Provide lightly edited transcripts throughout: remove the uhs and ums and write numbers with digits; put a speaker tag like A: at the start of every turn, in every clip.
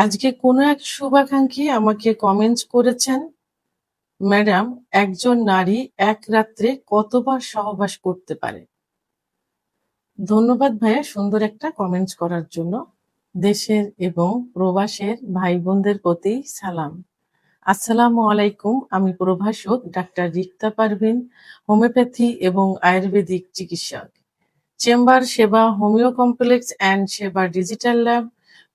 A: আজকে কোনো এক শুভাকাঙ্ক্ষী আমাকে কমেন্টস করেছেন, ম্যাডাম, একজন নারী এক রাত্রে কতবার সহবাস করতে পারে? ধন্যবাদ ভাইয়া সুন্দর একটা কমেন্টস করার জন্য। দেশের এবং প্রবাসের ভাই বোনদের প্রতি সালাম। আসসালামু আলাইকুম। আমি প্রভাষক ডাক্তার রিক্তা পারভিন, হোমিওপ্যাথি এবং আয়ুর্বেদিক চিকিৎসক। চেম্বার সেবা হোমিও কমপ্লেক্স অ্যান্ড সেবা ডিজিটাল ল্যাব,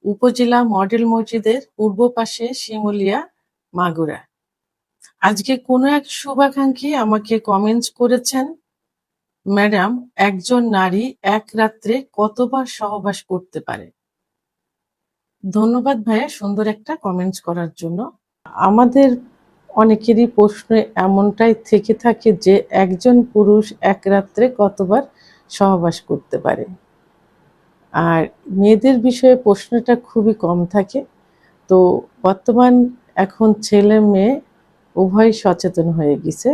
A: উপজেলা মডেল মসজিদের পূর্ব পাশে, শিমুলিয়া, মাগুরা। আজকে কোনো এক শুভাকাঙ্ক্ষী আমাকে কমেন্টস করেছেন, ম্যাডাম, একজন নারী এক রাত্রে কতবার সহবাস করতে পারে? ধন্যবাদ ভাইয়া সুন্দর একটা কমেন্টস করার জন্য। আমাদের অনেকেরই প্রশ্ন এমনটাই থেকে থাকে যে একজন পুরুষ এক রাত্রে কতবার সহবাস করতে পারে। আর মেয়েদের বিষয়ে প্রশ্নটা খুবই কম থাকে। তো বর্তমান এখন ছেলে মেয়ে উভয় সচেতন হয়ে গেছে,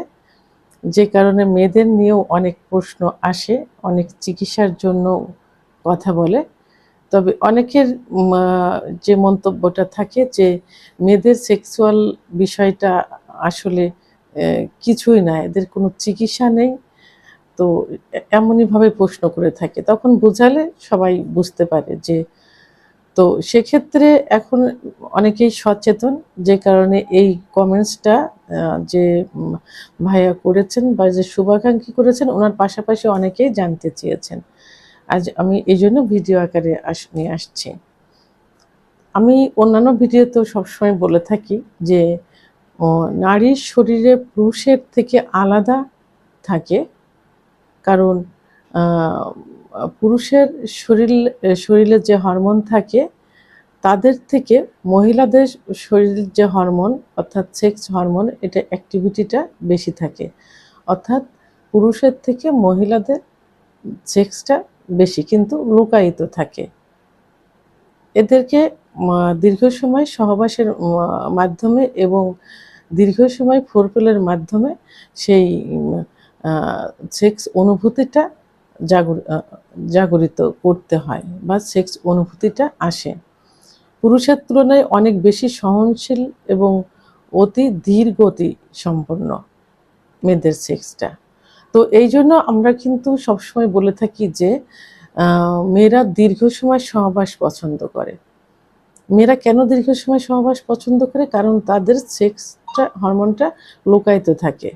A: যে কারণে মেয়েদের নিয়েও অনেক প্রশ্ন আসে, অনেক চিকিৎসার জন্য কথা বলে। তবে অনেকের যে মন্তব্যটা থাকে যে মেয়েদের সেক্সুয়াল বিষয়টা আসলে কিছুই না, এদের কোনো চিকিৎসা নেই। তো এমনইভাবে প্রশ্ন করে থাকে, তখন বোঝালে সবাই বুঝতে পারে যে, তো সেক্ষেত্রে এখন অনেকেই সচেতন, যে কারণে এই কমেন্টসটা যে ভাইয়া করেছেন বা যে শুভাকাঙ্ক্ষী করেছেন, ওনার পাশাপাশি অনেকেই জানতে চেয়েছেন। আজ আমি এই জন্য ভিডিও আকারে নিয়ে আসছি। আমি অন্যান্য ভিডিওতেও সবসময় বলে থাকি যে নারীর শরীরে পুরুষের থেকে আলাদা থাকে, কারণ পুরুষের শরীরে যে হরমোন থাকে তাদের থেকে মহিলাদের শরীরের যে হরমোন অর্থাৎ সেক্স হরমোন, এটা অ্যাক্টিভিটিটা বেশি থাকে। অর্থাৎ পুরুষের থেকে মহিলাদের সেক্সটা বেশি, কিন্তু লুকায়িত থাকে। এদেরকে দীর্ঘ সময় সহবাসের মাধ্যমে এবং দীর্ঘ সময় ফোরপ্লের মাধ্যমে সেই সেক্স অনুভূতিটা জাগরিত করতে হয় বা সেক্স অনুভূতিটা আসে। পুরুষের তুলনায় অনেক বেশি সহনশীল এবং অতি ধীর গতি সম্পন্ন মেয়েদের সেক্সটা। তো এই জন্য আমরা কিন্তু সবসময় বলে থাকি যে মেয়েরা দীর্ঘ সময় সহবাস পছন্দ করে। মেয়েরা কেন দীর্ঘ সময় সহবাস পছন্দ করে? কারণ তাদের সেক্সটা হরমোনটা লুকায়িত থাকে,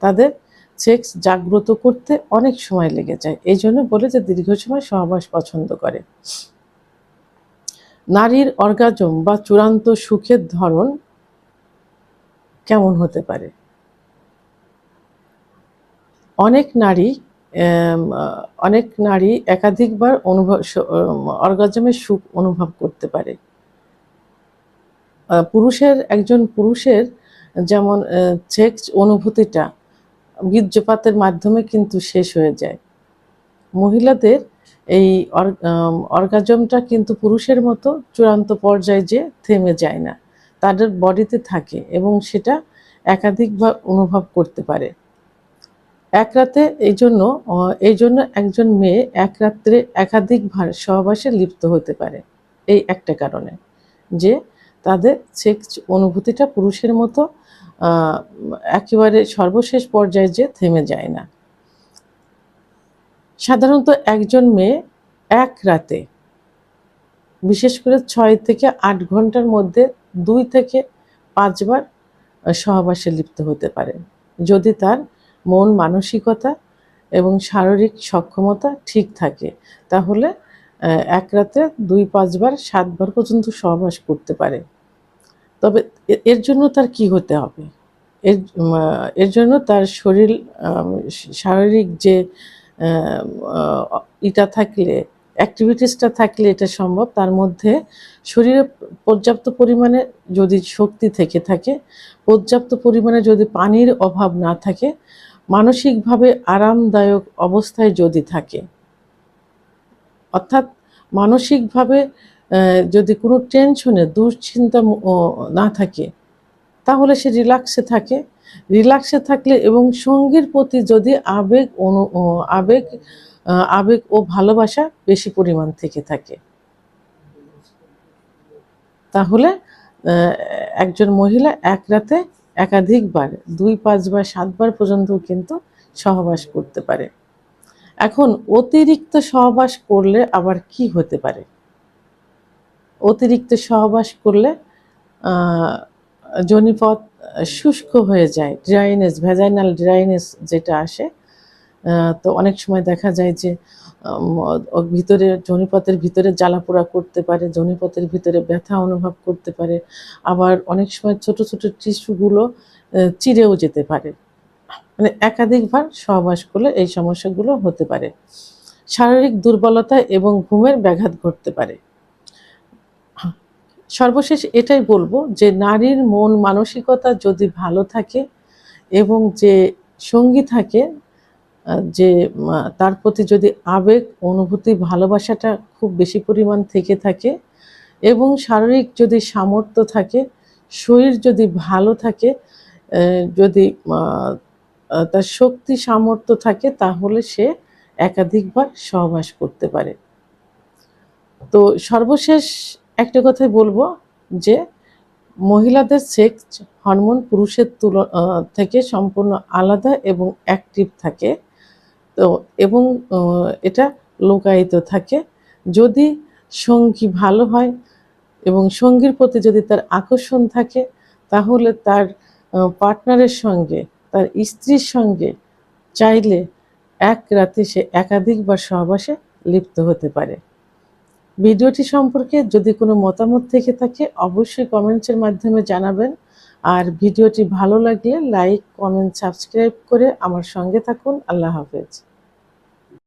A: তাদের সেক্স জাগ্রত করতে অনেক সময় লেগে যায়। এই জন্য বলে যে দীর্ঘ সময় সহবাস পছন্দ করে। নারীর অর্গাজম বা চূড়ান্ত সুখের ধরন কেমন হতে পারে? অনেক নারী একাধিকবার অর্গাজমের সুখ অনুভব করতে পারে। একজন পুরুষের যেমন সেক্স অনুভূতিটা বীর্যপাতের মাধ্যমে কিন্তু শেষ হয়ে যায়, মহিলাদের এই অর্গাজমটা কিন্তু পুরুষের মতো চূড়ান্ত পর্যায়ে যে থেমে যায় না, তাদের বডিতে থাকে এবং সেটা একাধিকবার অনুভব করতে পারে এক রাতে। এই জন্য একজন মেয়ে এক রাত্রে একাধিকবার সহবাসে লিপ্ত হতে পারে, এই একটা কারণে যে তাদের সেক্স অনুভূতিটা পুরুষের মতো একেবারে সর্বশেষ পর্যায়ে যে থেমে যায় না। সাধারণত একজন মেয়ে এক রাতে, বিশেষ করে 6 থেকে 8 ঘন্টার মধ্যে 2 থেকে 5 বার সহবাসে লিপ্ত হতে পারে, যদি তার মন মানসিকতা এবং শারীরিক সক্ষমতা ঠিক থাকে। তাহলে এক রাতে 2-5 বার 7 বার পর্যন্ত সহবাস করতে পারে। তবে এর জন্য তার কি হতে হবে? এর জন্য তার শারীরিক যে অ্যাক্টিভিটিসটা থাকলে এটা সম্ভব। তার মধ্যে শরীরে পর্যাপ্ত পরিমাণে যদি শক্তি থেকে থাকে, পর্যাপ্ত পরিমাণে যদি পানির অভাব না থাকে, মানসিকভাবে আরামদায়ক অবস্থায় যদি থাকে, অর্থাৎ মানসিকভাবে যদি কোনো টেনশনে দুশ্চিন্তা না থাকে, তাহলে সে রিল্যাক্সে থাকলে এবং সঙ্গীর প্রতি যদি আবেগ ও ভালোবাসা বেশি পরিমাণ থেকে থাকে। তাহলে একজন মহিলা এক রাতে একাধিকবার 2, 5 বা 7 বার পর্যন্ত কিন্তু সহবাস করতে পারে। এখন অতিরিক্ত সহবাস করলে আবার কি হতে পারে? অতিরিক্ত সহবাস করলে যোনিপথ শুষ্ক হয়ে যায়, ড্রাইনেস, ভ্যাজাইনাল ড্রাইনেস যেটা আসে। তো অনেক সময় দেখা যায় যে ভিতরে যোনিপথের ভিতরে জ্বালাপোড়া করতে পারে, যোনিপথের ভিতরে ব্যথা অনুভব করতে পারে, আবার অনেক সময় ছোট ছোট টিস্যুগুলো চিরেও যেতে পারে। মানে একাধিকবার সহবাস করলে এই সমস্যাগুলো হতে পারে। শারীরিক দুর্বলতা এবং ঘুমের ব্যাঘাত ঘটতে পারে। সর্বশেষ এটাই বলবো যে নারীর মন মানসিকতা যদি ভালো থাকে এবং যে সঙ্গী থাকে যে তার প্রতি যদি আবেগ, অনুভূতি, ভালোবাসাটা খুব বেশি পরিমাণ থেকে থাকে এবং শারীরিক যদি সামর্থ্য থাকে, শরীর যদি ভালো থাকে, যদি তার শক্তি সামর্থ্য থাকে, তাহলে সে একাধিকবার সহবাস করতে পারে। তো সর্বশেষ একটা কথাই বলবো যে মহিলাদের সেক্স হরমোন পুরুষের থেকে সম্পূর্ণ আলাদা এবং অ্যাক্টিভ থাকে। তো এবং এটা লোকায়িত থাকে। যদি সঙ্গী ভালো হয় এবং সঙ্গীর প্রতি যদি তার আকর্ষণ থাকে, তাহলে তার পার্টনারের সঙ্গে, তার স্ত্রীর সঙ্গে চাইলে এক রাতে সে একাধিকবার সহবাসে লিপ্ত হতে পারে। ভিডিওটি সম্পর্কে যদি কোনো মতামত থেকে থাকে অবশ্যই কমেন্টসের মাধ্যমে জানাবেন। আর ভিডিওটি ভালো লাগলে লাইক, কমেন্ট, সাবস্ক্রাইব করে আমার সঙ্গে থাকুন। আল্লাহ হাফেজ।